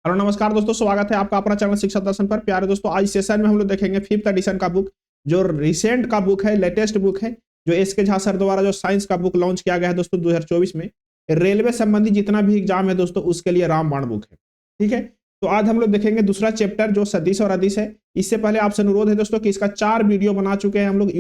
Hello नमस्कार दोस्तों, स्वागत है आपका अपना चैनल शिक्षा दर्शन पर। प्यारे दोस्तों, आज सेशन में हम लोग देखेंगे 5th एडिशन का बुक, जो रिसेंट का बुक है, लेटेस्ट बुक है, जो एसके झा सर द्वारा जो साइंस का बुक लॉन्च किया गया है दोस्तों 2024 में। रेलवे संबंधी जितना भी एग्जाम है दोस्तों, उसके लिए रामबाण बुक है। ठीक है, तो आज हम लोग देखेंगे दूसरा चैप्टर जो सदिश और अदिश है। इससे पहले आपसे अनुरोध है दोस्तों कि इसका 4 वीडियो बना चुके हैं हम लोग।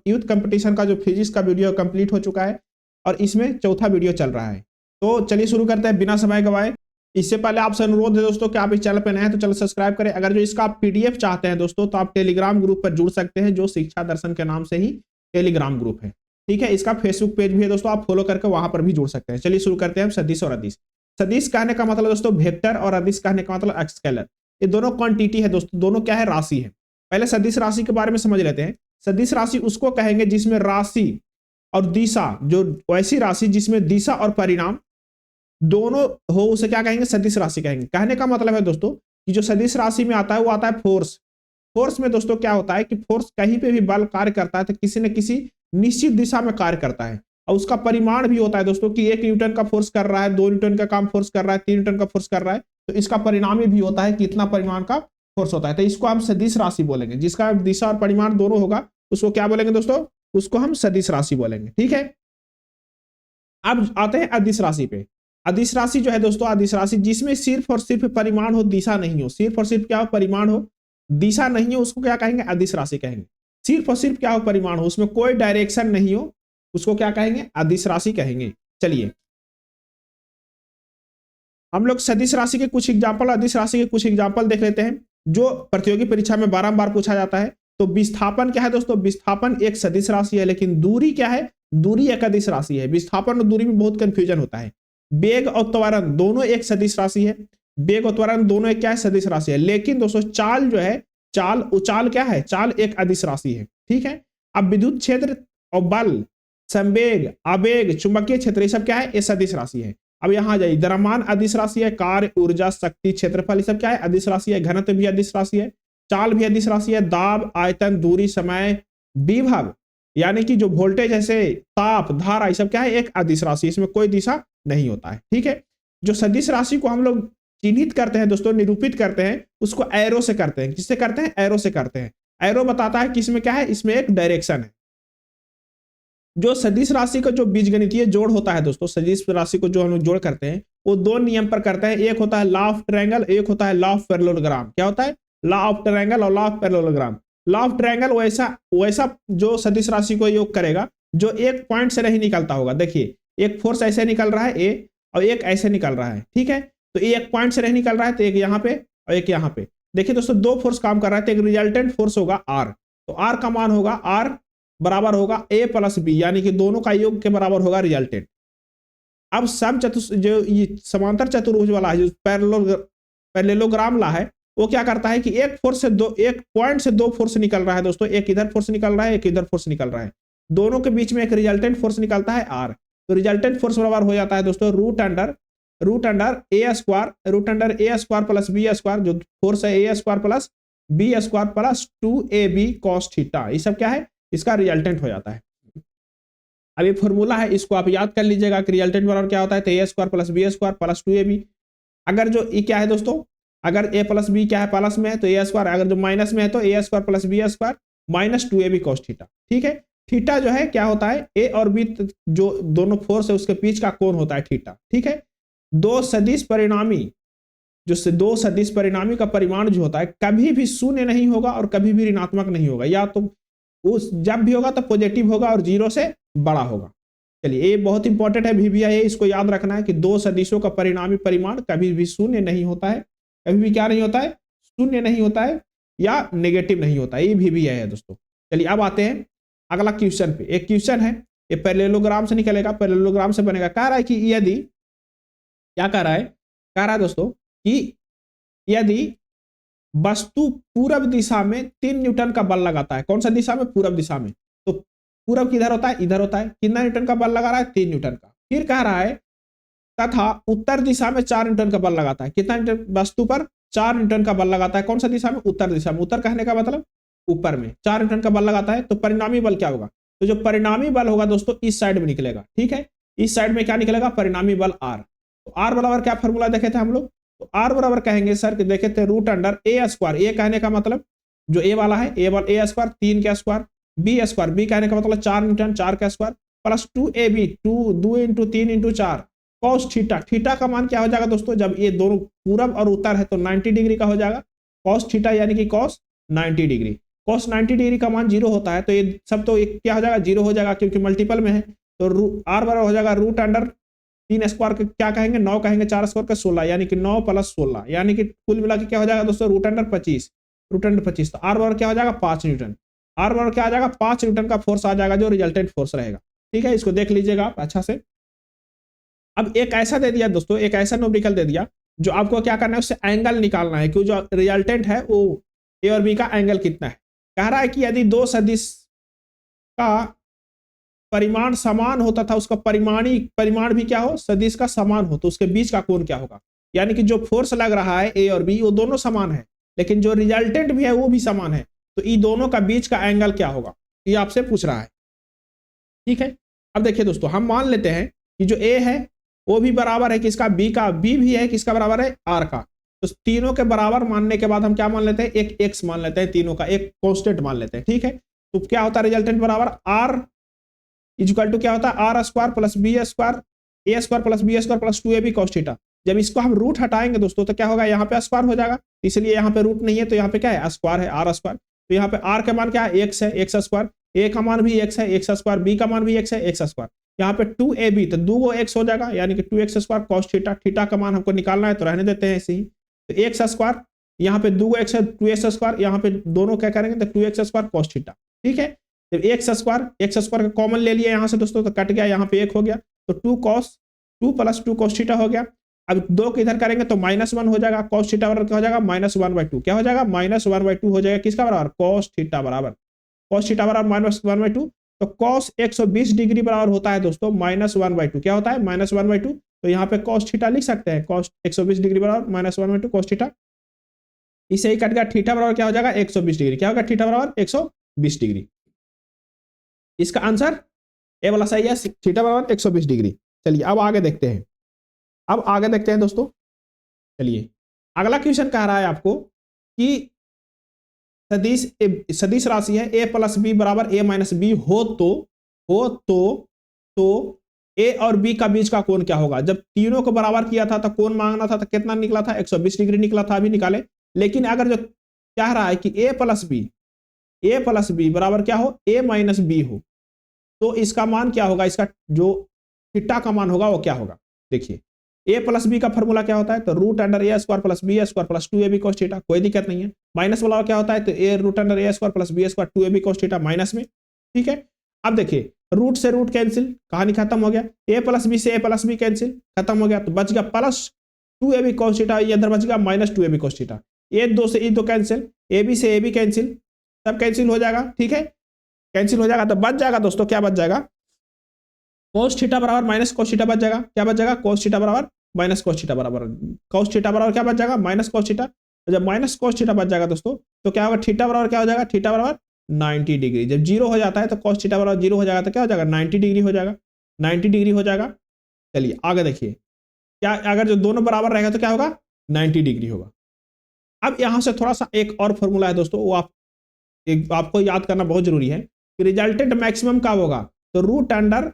यूथ कंपटीशन का जो फिजिक्स का वीडियो कंप्लीट हो चुका है और इसमें चौथा वीडियो चल रहा है। तो चलिए शुरू करते हैं बिना समय गवाए। इससे पहले आपसे अनुरोध है दोस्तों कि आप इस चैनल पर नए हैं तो चैनल सब्सक्राइब करें। अगर जो इसका पीडीएफ चाहते हैं दोस्तों, तो आप टेलीग्राम ग्रुप पर जुड़ सकते हैं, जो शिक्षा दर्शन के नाम से ही टेलीग्राम ग्रुप है। ठीक है, इसका फेसबुक पेज भी है दोस्तों, आप फॉलो करके वहां पर भी जुड़ सकते हैं। चलिए शुरू करते हैं सदिश और अदिश। सदिश कहने का मतलब दोस्तों वेक्टर और अदिश कहने का मतलब स्केलर। ये दोनों क्वांटिटी है दोस्तों, दोनों क्या है, राशि है। पहले सदिश राशि के बारे में समझ लेते हैं। सदिश राशि उसको कहेंगे जिसमें राशि और दिशा, जो वैसी राशि जिसमें दिशा और परिणाम दोनों हो, उसे क्या कहेंगे, सदिश राशि कहेंगे। कहने का मतलब है दोस्तों कि जो सदिश राशि में आता है वो आता है फोर्स। फोर्स में दोस्तों क्या होता है कि फोर्स कहीं पे भी बल कार्य करता है तो किसी न किसी निश्चित दिशा में कार्य करता है, और उसका परिमाण भी होता है दोस्तों कि 1 न्यूटन का फोर्स कर रहा है, 2 न्यूटन का काम फोर्स कर रहा है, 3 न्यूटन का फोर्स कर रहा है, तो इसका परिणामी भी होता है कि इतना परिमाण का फोर्स होता है। तो इसको हम सदिश राशि बोलेंगे। जिसका दिशा और परिमाण दोनों होगा उसको क्या बोलेंगे दोस्तों, उसको हम सदिश राशि बोलेंगे। ठीक है, अब आते हैं अदिश राशि पे। अदिश राशि जो है दोस्तों, अदिश राशि जिसमें सिर्फ और सिर्फ परिमाण हो, दिशा नहीं हो। सिर्फ और सिर्फ क्या हो, परिमाण हो, दिशा नहीं हो, उसको क्या कहेंगे, अदिश राशि कहेंगे। सिर्फ और सिर्फ क्या हो, परिमाण हो, उसमें कोई डायरेक्शन नहीं हो, उसको क्या कहेंगे, अदिश राशि कहेंगे। चलिए हम लोग सदिश राशि के कुछ एग्जाम्पल, अदिश राशि के कुछ एग्जाम्पल देख लेते हैं, जो प्रतियोगी परीक्षा में बारंबार पूछा जाता है। तो विस्थापन क्या है दोस्तों, विस्थापन एक सदिश राशि है, लेकिन दूरी क्या है, दूरी एक अदिश राशि है। विस्थापन और दूरी में बहुत कंफ्यूजन होता है। वेग और त्वरण दोनों एक सदिश राशि है। वेग और त्वरण दोनों एक क्या है, सदिश राशि है। लेकिन दोस्तों चाल जो है, चाल उचाल क्या है, चाल एक अदिश राशि है। ठीक है, अब विद्युत क्षेत्र और बल, संवेग, आवेग, चुंबकीय क्षेत्र, ये सब क्या है, ये सदिश राशि है। अब यहां जाइए, द्रव्यमान अदिश राशि है, कार्य, ऊर्जा, शक्ति, क्षेत्रफल, ये सब क्या है, अदिश राशि है। घनत्व भी अदिश राशि है, चाल भी अदिश राशि है। दाब, आयतन, दूरी, समय, विभव यानी कि जो वोल्टेज ऐसे ताप, धारा, ये सब क्या है, एक अदिश राशि, इसमें कोई दिशा नहीं होता है। ठीक है, जो सदिश राशि को हम लोग चिन्हित करते हैं दोस्तों, निरूपित करते हैं, उसको एरो से करते हैं। किससे करते हैं, एरो से करते हैं। एरो बताता है कि इसमें क्या है, इसमें एक डायरेक्शन है। जो सदिश राशि का जो बीजगणितीय जोड़ होता है दोस्तों, सदिश राशि को जो हम लोग जोड़ करते हैं वो 2 नियम पर करते हैं। एक होता है लॉ ऑफ ट्रायंगल, एक होता है लॉ ऑफ पैरेललोग्राम। क्या होता है, लॉ ऑफ ट्रायंगल और law of parallelogram. Law of triangle वैसा जो सदिश राशि को योग करेगा जो एक पॉइंट से नहीं निकलता होगा। देखिए, एक फोर्स ऐसे निकल रहा है ए, और एक ऐसे निकल रहा है। ठीक है, तो एक पॉइंट से नहीं निकल रहा है, तो एक यहाँ पे और एक यहाँ पे। देखिए दोस्तों, 2 फोर्स काम कर रहा है, तो एक रिजल्टेंट फोर्स होगा आर। तो आर का मान होगा, आर बराबर होगा ए प्लस बी, यानी कि दोनों का योग के बराबर होगा रिजल्टेंट। अब सम जो ये समांतर चतुर्भुज वाला है, जो पैरेललोग्राम ला है, वो क्या करता है कि एक पॉइंट से 2 फोर्स निकल रहा है दोस्तों। एक इधर फोर्स निकल रहा है, एक इधर फोर्स निकल रहा है, दोनों के बीच में एक रिजल्टेंट फोर्स निकलता है आर। तो रिजल्टेंट फोर्स बराबर हो जाता है दोस्तों root under A square plus B square, जो फोर्स है A square plus B square plus 2ab cos theta. ये सब क्या है, इसका रिजल्टेंट हो जाता है। अब ये फॉर्मूला है, इसको आप याद कर लीजिएगा कि रिजल्टेंट बराबर क्या होता है, तो A square plus B square plus 2ab। अगर जो ये क्या है दोस्तों, अगर a प्लस बी क्या है, प्लस में है तो ए स्क्वायर, अगर जो माइनस में है तो A square plus B square minus 2ab cos theta. ठीक है, थीटा जो है क्या होता है, ए और बी जो दोनों फोर्स है उसके बीच का कोण होता है थीटा। ठीक है, दो सदिश परिणामी का परिमाण जो होता है कभी भी शून्य नहीं होगा और कभी भी ऋणात्मक नहीं होगा, या तो उस जब भी होगा तो पॉजिटिव होगा और 0 से बड़ा होगा। चलिए, ये बहुत इंपॉर्टेंट है, VBI, इसको याद रखना है कि 2 सदिशों का परिणामी परिमाण कभी भी शून्य नहीं होता है। कभी भी क्या नहीं होता है, शून्य नहीं होता है या नेगेटिव नहीं होता है, ये VBI है दोस्तों। चलिए अब आते हैं अगला क्वेश्चन पे। एक क्वेश्चन है, ये पैरेललोग्राम से निकलेगा, पैरेललोग्राम से बनेगा। कह रहा है कि यदि, क्या कह रहा है दोस्तों कि यदि वस्तु पूरब दिशा में 3 न्यूटन का बल लगाता है। कौन सा दिशा में, पूरब दिशा में। तो पूरब किधर होता है, इधर होता है। कितना न्यूटन का बल लगा रहा है, 3 न्यूटन का। फिर कह रहा है तथा उत्तर दिशा में 4 न्यूटन का बल लगाता है। कितना न्यूटन, वस्तु पर 4 न्यूटन का बल लगाता है। कौन सा दिशा में, उत्तर दिशा में। उत्तर कहने का मतलब ऊपर में 4 न्यूटन का बल लगाता है। तो परिणामी बल क्या होगा, तो जो परिणामी बल होगा दोस्तों इस साइड में निकलेगा। ठीक है, इस साइड में क्या निकलेगा, परिणामी बल आर। तो आर बराबर क्या फॉर्मूला देखे थे हम लोग, तो आर बराबर कहेंगे सर कि देखे थे रूट अंडर ए स्क्वायर, ए कहने का मतलब जो ए वाला है ए स्क्वायर 3 का स्क्वायर, बी स्क्वायर बी कहने का मतलब 4 न्यूटन 4 का square plus 2ab 2 into 3 into 4 cos theta. Theta का मान क्या हो जाएगा दोस्तों, जब ये दोनों पूरब और उत्तर है तो 90 डिग्री का हो जाएगा कॉस थीटा, यानी कि कॉस 90 डिग्री। कॉस 90 डिग्री का मान 0 होता है तो ये सब तो एक क्या हो जाएगा 0 हो जाएगा क्योंकि मल्टीपल में है। तो आर बराबर हो जाएगा रूट अंडर 3 स्क्वायर के क्या कहेंगे 9 कहेंगे 4 स्क्वायर का 16, यानी कि 9 प्लस 16 यानी कि कुल मिला के क्या हो जाएगा दोस्तों रूट अंडर 25। तो आर बराबर क्या हो जाएगा 5 न्यूटन। आर बराबर क्या आ जाएगा 5 न्यूटन का फोर्स आ जाएगा जो रिजल्टेंट फोर्स रहेगा। ठीक है, इसको देख लीजिएगा आप अच्छा से। अब एक ऐसा दे दिया दोस्तों, एक ऐसा न्यूमेरिकल दे दिया जो आपको क्या करना है उससे एंगल निकालना है कि जो रिजल्टेंट है वो ए और बी का एंगल कितना है। कह रहा है कि यदि दो सदिश का परिमाण समान होता था, उसका परिमाण भी क्या हो सदिश का समान हो, तो उसके बीच का कोण क्या होगा। यानी कि जो फोर्स लग रहा है ए और बी वो दोनों समान है, लेकिन जो रिजल्टेंट भी है वो भी समान है, तो इन दोनों का बीच का एंगल क्या होगा ये आपसे पूछ रहा है। ठीक है, अब देखिए दोस्तों हम मान लेते हैं कि जो ए है वो भी बराबर है किसका बी का, बी भी है किसका बराबर है आर का। तो तीनों के बराबर मानने के बाद हम क्या मान लेते हैं एक एक्स मान लेते हैं, तीनों का एक कांस्टेंट मान लेते हैं। ठीक है, तो क्या होता है रिजल्टेंट बराबर आर इक्वल टू क्या होता है R square plus B square A square plus B square plus 2ab cos theta. जब इसको हम रूट हटाएंगे दोस्तों तो क्या होगा यहाँ पे स्क्वायर हो जाएगा, इसलिए यहाँ पे रूट नहीं है तो यहाँ पे क्या है स्क्वायर है आर स्क्वायर। तो यहाँ पे आर का मान क्या है एक्स है एक्स स्क्वायर, ए का मान भी एक्स है एक्स स्क्वायर, बी का मान भी एक्स है एक्स स्क्वायर। यहाँ पे 2ab तो 2 एक्स हो जाएगा यानी कि 2x square cos theta. Theta का मान हमको निकालना है तो रहने देते हैं ऐसे ही। तो एक्स स्क्वायर यहाँ पे 2x है 2x स्क्वायर, यहाँ पे दोनों क्या करेंगे तो 2x स्क्वायर cos थीटा। ठीक है, जब एक्स स्क्वायर का कॉमन ले लिया यहाँ से दोस्तों तो कट गया, यहाँ पे 1 हो गया तो 2 प्लस 2 cos थीटा हो गया। अब 2 को इधर करेंगे तो -1 हो जाएगा, cos थीटा बराबर क्या हो जाएगा -1/2। क्या हो जाएगा -1/2 हो जाएगा किसका बराबर cos थीटा बराबर -1/2। तो cos 120 डिग्री बराबर होता है दोस्तों -1/2। क्या होता है -1/2, तो यहाँ पे cos थीटा लिख सकते हैं cos 120 डिग्री बराबर -1/2 cos थीटा। इसे ही कट गया, थीटा बराबर क्या हो जाएगा 120 डिग्री। क्या होगा थीटा बराबर 120 डिग्री। इसका आंसर ए वाला सही है, थीटा बराबर 120 डिग्री। चलिए अब आगे देखते हैं, दोस्तों। चलिए अगला क्वेश्चन कह रहा है आपको कि सदिश राशि है a प्लस बी बराबर a माइनस बी हो तो a और b का बीच का कोण क्या होगा। जब तीनों को बराबर किया था तो कोण मांगना था तो कितना निकला था 120 डिग्री निकला था, अभी निकाले। लेकिन अगर जो कह रहा है कि a प्लस बी बराबर क्या हो a माइनस बी हो, तो इसका मान क्या होगा, इसका जो थीटा का मान होगा वो क्या होगा। देखिए a प्लस बी का फॉर्मूला क्या होता है तो root under A square plus B square plus 2ab cos theta, कोई दिक्कत नहीं है। माइनस वाला क्या होता है तो A root under A square plus B square 2ab cos theta minus में। ठीक है, अब देखिए रूट से रूट कैंसिल, कहानी खत्म हो गया। ए प्लस बी से ए प्लस बी कैंसिल, खत्म हो गया, तो बच गया प्लस 2ab cos थीटा, ये अंदर बच गया माइनस 2ab cos थीटा। ए 2 से e 2 कैंसिल, ए बी से ए बी कैंसिल, सब कैंसिल हो जाएगा। ठीक है, कैंसिल हो जाएगा तो बच जाएगा दोस्तों क्या बच जाएगा cos थीटा बराबर माइनस cos थीटा बच जाएगा। क्या बच जाएगा cos थीटा बराबर माइनस cos थीटा बराबर cos थीटा बराबर क्या बच जाएगा माइनस cos थीटा। तो जब माइनस cos थीटा बच जाएगा दोस्तों तो क्या होगा थीटा बराबर क्या हो जाएगा थीटा बराबर 90 डिग्री। जब 0 हो जाता है तो cos थीटा बराबर 0 हो जाएगा तो क्या हो जाएगा 90 डिग्री हो जाएगा, 90 डिग्री हो जाएगा। चलिए आगे देखिए, क्या अगर जो दोनों बराबर रहेगा तो क्या होगा 90 डिग्री होगा। अब यहां से थोड़ा सा एक और फॉर्मूला है दोस्तों, वो आपको याद करना बहुत जरूरी है कि रिजल्टेंट मैक्सिमम कब होगा तो root under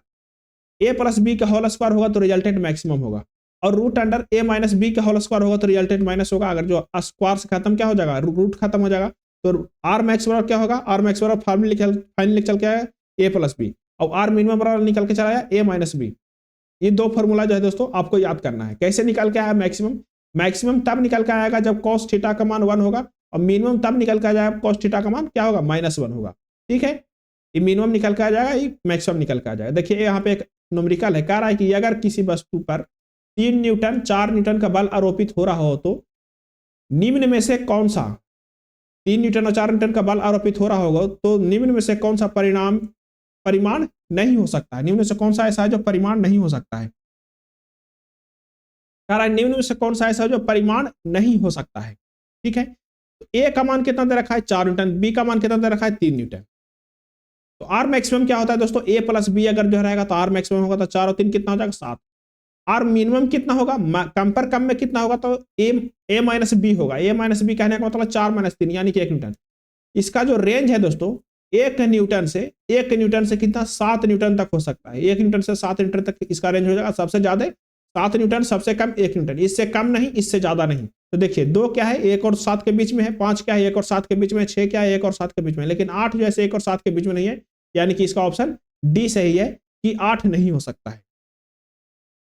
a plus B का होल स्क्वायर होगा तो रिजल्टेंट मैक्सिमम होगा, और root under a minus B का होल स्क्वायर होगा तो रिजल्टेंट माइनस होगा। अगर जो स्क्वायर से खत्म क्या हो जाएगा रूट खत्म हो जाएगा, तो आर मैक्स बराबर क्या होगा आर मैक्स बराबर फाइनल चल के आया a प्लस बी, और आर मिनिमम बराबर निकल के चला आया a माइनस बी। ये दो फॉर्मूला जो है दोस्तों आपको याद करना है। कैसे निकल के आया मैक्सिमम तब निकल के आएगा जब cos थीटा का मान 1 होगा, और मिनिमम तब निकल के आ जाएगा cos थीटा का मान क्या होगा -1 होगा। ठीक है, ये मिनिमम निकल के आ जाएगा, ये मैक्सिमम निकल के आ जाएगा। देखिए यहाँ पे एक न्यूमेरिकल है, कह रहा है कि अगर किसी वस्तु पर 3 न्यूटन 4 न्यूटन का बल आरोपित हो रहा हो तो निम्न में से कौन सा 3 न्यूटन और 4 न्यूटन का बल आरोपित हो रहा होगा तो निम्न में से कौन सा परिमाण नहीं हो सकता है। निम्न में से कौन सा ऐसा है जो परिमाण नहीं हो सकता है, कह रहा है निम्न में से कौन सा ऐसा है जो परिमाण नहीं हो सकता है। ठीक है, तो ए का मान कितना दे रखा है 4 न्यूटन, बी का मान कितना दे रखा है 3 न्यूटन। तो आर मैक्सिमम क्या होता है दोस्तों a प्लस बी अगर जो रहेगा तो आर मैक्सिमम होगा तो 4 और 3 कितना हो जाएगा 7। और मिनिमम कितना होगा, कम पर कम में कितना होगा, तो ए माइनस बी होगा। ए माइनस बी कहने का मतलब 4 - 3 यानी कि 1 न्यूटन। इसका जो रेंज है दोस्तों 1 न्यूटन से कितना 7 न्यूटन तक हो सकता है। 1 न्यूटन से 7 न्यूटन तक इसका रेंज हो जाएगा। सबसे ज्यादा 7 न्यूटन, सबसे कम 1 न्यूटन, इससे कम नहीं इससे ज्यादा नहीं। तो देखिए 2 क्या है 1 और 7 के बीच में है, 5 क्या है 1 और 7 के बीच में, 6 क्या है 1 और 7 के बीच में, लेकिन 8 जो है 1 और 7 के बीच में नहीं है, यानी कि इसका ऑप्शन डी सही है कि 8 नहीं हो सकता है।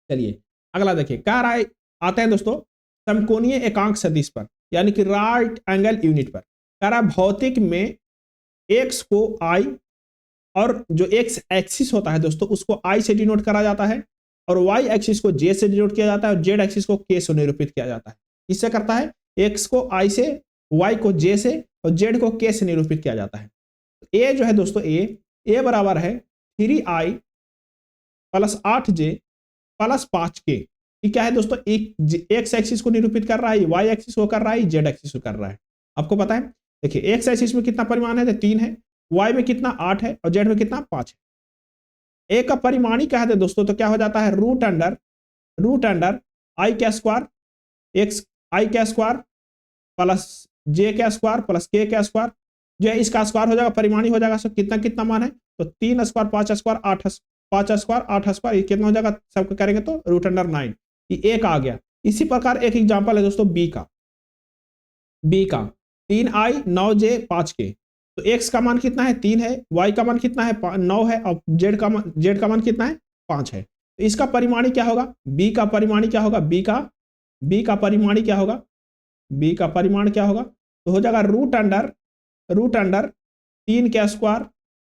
चलिए अगला देखिए, कह रहा है आते हैं दोस्तों समकोणीय एकांक सदिश पर, यानी कि राइट एंगल यूनिट पर। कह रहा है भौतिक में एक्स को आई, और जो एक्स एक्सिस होता है दोस्तों उसको आई से डिनोट करा जाता है, और वाई एक्सिस को जे से डिनोट किया जाता है, और जेड एक्सिस को के से निरूपित किया जाता है। इससे करता है एक्स को आई से, वाई को जे से, और जेड को के से निरूपित किया जाता है। ए जो है दोस्तों ए बराबर है 3i + 8j + 5k। क्या है दोस्तों एक्स एक्सिस को निरूपित कर रहा है, वाई एक्सिस को कर रहा है, जेड एक्सिस को कर रहा है। आपको पता है देखिए एक्स एक्सिस में कितना परिमाण है, तो 3 है, वाई में कितना 8 है, और जेड में कितना 5 है। ए का परिमाणी क्या है दोस्तों, तो क्या हो जाता है रूट अंडर आई का स्क्वायर एक्स आई का स्क्वायर प्लस जे का स्क्वायर प्लस के का स्क्वायर, जो है इसका स्क्वायर हो जाएगा, परिमाणी हो जाएगा। सो कितना कितना मान है, तो 3 स्क्वायर 5 स्क्वायर 8 5 स्क्वायर 8 स्क्वायर, ये कितना हो जाएगा सबको करेंगे तो √9, ये एक आ गया। इसी प्रकार एक एग्जांपल है दोस्तों बी का 3i 9j 5k। तो x का मान कितना है 3 है, y का मान कितना है 9 है, और z का मान कितना है 5 है। तो इसका परिमाणी क्या होगा, b का परिमाणी क्या होगा, b का परिमाणी क्या होगा, b का परिमाण क्या होगा, तो हो जाएगा रूट अंडर 3 का स्क्वायर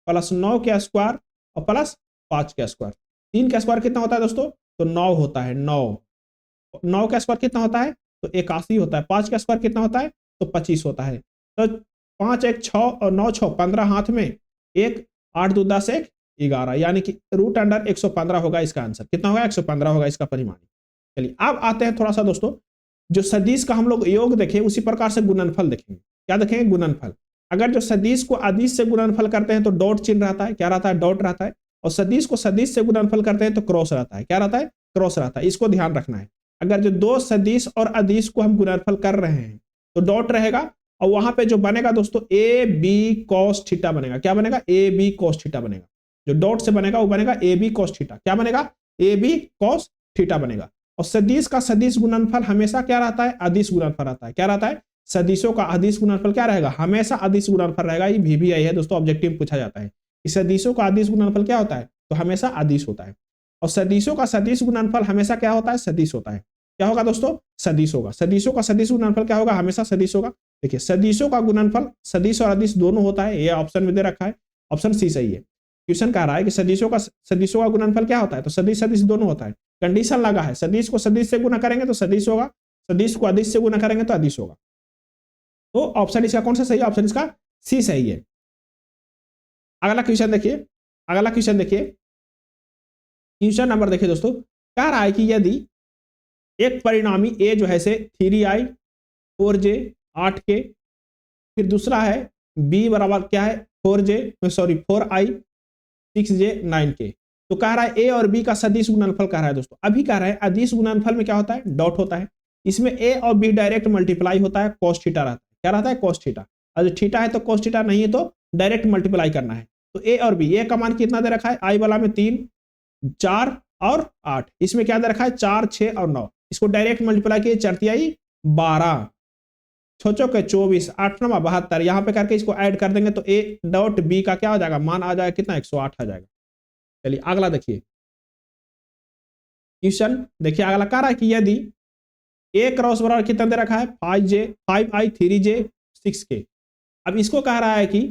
प्लस 9 का स्क्वायर और प्लस 5 का स्क्वायर। 3 का स्क्वायर कितना होता है दोस्तों, तो 9 होता है, 9 का स्क्वायर कितना होता है, तो 81 होता है। 5 का स्क्वायर कितना होता है, तो 25 होता है। तो 5 1 6 और 9 6 15 हाथ में, 1 8 2 10 1 11, यानी कि रूट अंडर 115 होगा इसका आंसर। कितना होगा 115 होगा इसका परिमाणी। चलिए अब आते हैं थोड़ा सा दोस्तों, जो सदिश का हम लोग योग देखें उसी प्रकार से गुणनफल देखेंगे। क्या देखेंगे, गुणनफल। अगर जो सदिश को अदिश से गुणनफल करते हैं तो डॉट चिन्ह रहता है, क्या रहता है, डॉट रहता है। और सदिश को सदिश से गुणनफल करते हैं तो क्रॉस रहता है, क्या रहता है, क्रॉस रहता है। इसको ध्यान रखना है। अगर जो दो सदिश और अदिश को हम गुणनफल कर रहे हैं तो डॉट रहेगा, और वहां पे जो बनेगा दोस्तों ए बी कॉस थीटा बनेगा। क्या बनेगा, ए बी कॉस थीटा बनेगा। जो डॉट से बनेगा वो बनेगा ए बी कॉस थीटा। क्या बनेगा, ए बी कॉस थीटा बनेगा। और सदिश का सदिश गुणनफल हमेशा क्या रहता है, अदिश गुणनफल रहता है। क्या रहता है, सदिशों का अदिश गुणनफल क्या रहेगा, हमेशा अदिश गुणनफल रहेगा। ये VBI है दोस्तों, ऑब्जेक्टिव में पूछा जाता है कि सदिशों का अदिश गुणनफल क्या होता है, तो हमेशा अदिश होता है। और सदिशों का सदिश गुणनफल हमेशा क्या होता है, सदिश होता है। क्या होगा दोस्तों, सदिश होगा। सदिशों का सदिश गुणनफल क्या होगा, हमेशा सदिश होगा। देखिए सदिशों का गुणनफल सदिश और अदिश दोनों होता है, ये ऑप्शन में दे रखा है, ऑप्शन सी सही है। क्वेश्चन कह रहा है कि सदिशों का गुणनफल क्या होता है, तो सदिश सदिश दोनों होता है। कंडीशन लगा है, सदिश को सदिश से गुणा करेंगे तो सदिश होगा, सदिश को अदिश से गुणा करेंगे तो अदिश होगा। तो ऑप्शन इसका कौन सा सही है, ऑप्शन इसका सी सही है। अगला क्वेश्चन देखिए, क्वेश्चन नंबर देखिए दोस्तों, कह रहा है कि यदि एक परिणामी ए जो है से 3i 4j 8k, फिर दूसरा है बी बराबर क्या है 4i 6j 9k, तो कह रहा है ए और बी का सदिश गुणनफल कह रहा है दोस्तों। अभी कह रहा है अदिश गुणनफल में क्या होता है, डॉट होता है। इसमें ए और बी डायरेक्ट मल्टीप्लाई होता है, cos थीटा रहता है। क्या रहता है, cos थीटा। अगर थीटा है तो cos थीटा, नहीं है तो डायरेक्ट मल्टीप्लाई करना है। तो ए और बी, ए का मान कितना दे रखा है, आई वाला में 3 4 और 8, इसमें क्या दे रखा है 4 6 और 9। इसको डायरेक्ट मल्टीप्लाई किए 4 × 12 6 के 24 8 9 72, यहाँ पे करके इसको ऐड कर देंगे तो ए डॉट बी का क्या हो जाएगा, मान आ जाएगा कितना 108 आ जाएगा। चलिए अगला देखिए क्वेश्चन, देखिए अगला कह रहा है कि यदि ए क्रॉस बराबर कितना दे रखा है 5i 3j 6k। अब इसको कह रहा है कि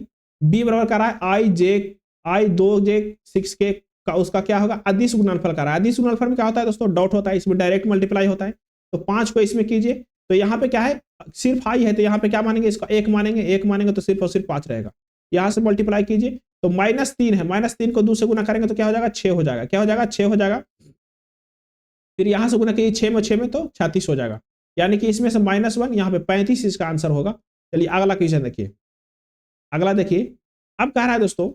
बी बराबर कह रहा है आई 2j 6k का, उसका क्या होगा, अदिश गुणनफल कर रहा है। अदिश गुणनफल में क्या होता है दोस्तों, डॉट होता है, इसमें डायरेक्ट मल्टीप्लाई होता है। तो 5 को इसमें कीजिए तो यहाँ पे क्या है, सिर्फ आई है तो यहाँ पे क्या मानेंगे, इसका 1 मानेंगे तो सिर्फ और सिर्फ 5 रहेगा। यहाँ से मल्टीप्लाई कीजिए तो -3 है, -3 को 2 से गुना करेंगे तो क्या हो जाएगा 6 हो जाएगा। क्या हो जाएगा, 6 हो जाएगा। फिर यहाँ से गुना कीजिए 6 में तो 36 हो जाएगा, यानी कि इसमें से -1 यहाँ पे 35 इसका आंसर होगा। चलिए अगला क्वेश्चन देखिए, अब कह रहा है दोस्तों,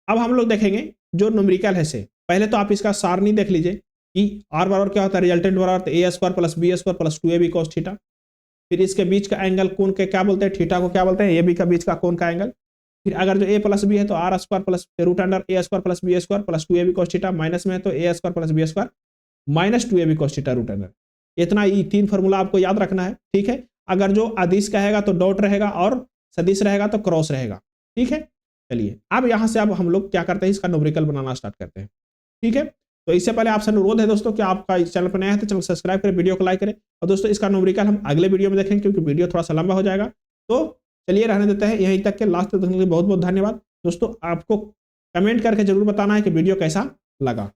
अब हम लोग देखेंगे जो न्यूमेरिकल है से, पहले तो आप इसका सारणी देख लीजिए कि आर बराबर क्या होता है, रिजल्टेंट बराबर A square plus B square plus 2ab cos theta. फिर इसके बीच का एंगल कोण के क्या बोलते हैं, थीटा को क्या बोलते हैं, ए बी का बीच का कोण का एंगल। फिर अगर जो ए प्लस बी है तो R square plus root under A square plus B square plus 2ab cos theta, minus में है तो A square plus B square minus 2ab cos theta root under. इतना ये 3 फॉर्मूला आपको याद रखना है, ठीक है। अगर जो अदिश कहेगा तो डॉट रहेगा और सदिश रहेगा तो क्रॉस रहेगा, ठीक है। चलिए अब यहां से अब हम लोग क्या करते हैं, इसका न्यूमेरिकल बनाना स्टार्ट करते हैं, ठीक है। तो इससे पहले आपसे अनुरोध है दोस्तों कि आपका इस चैनल पर नया है तो चैनल सब्सक्राइब करें, वीडियो को लाइक करें। और दोस्तों इसका न्यूमेरिकल हम अगले वीडियो में देखेंगे क्योंकि वीडियो थोड़ा सा लंबा हो जाएगा। तो चलिए रहने देते हैं यहीं तक के, लास्ट तक देखने के लिए बहुत बहुत धन्यवाद दोस्तों। आपको कमेंट करके जरूर बताना है कि वीडियो कैसा लगा।